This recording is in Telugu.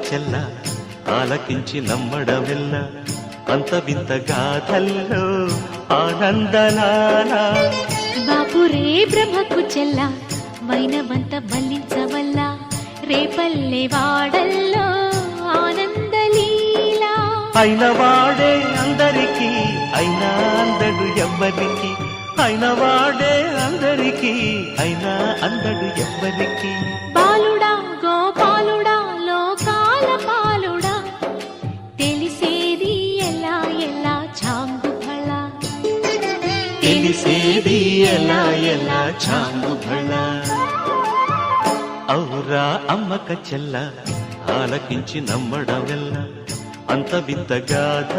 చెల్ల ఆలకించి నమ్మడమెల్ల అంత వింత గాథల్లో ఆనందలాల బాపురే బ్రహ్మకు చెల్ల వైనవంత బలించవల్ల రేపల్లె వాడల్లో ఆనందలీల అయిన వాడే అందరికీ అయినా అందడు ఎవ్వరికి అయిన వాడే అందరికీ అయినా అందడు ఎవ్వరికి బాలుడా గోపాలుడా లోకాల పాలుడా తెలిసేది ఎలా ఎలా చాంగుఫళ తెలిసేది ఎలా ఎలా చాంగుఫళ ఔరా అమ్మక చెల్ల ఆలకించి నమ్మడమెల్ల అంత వింత గాథ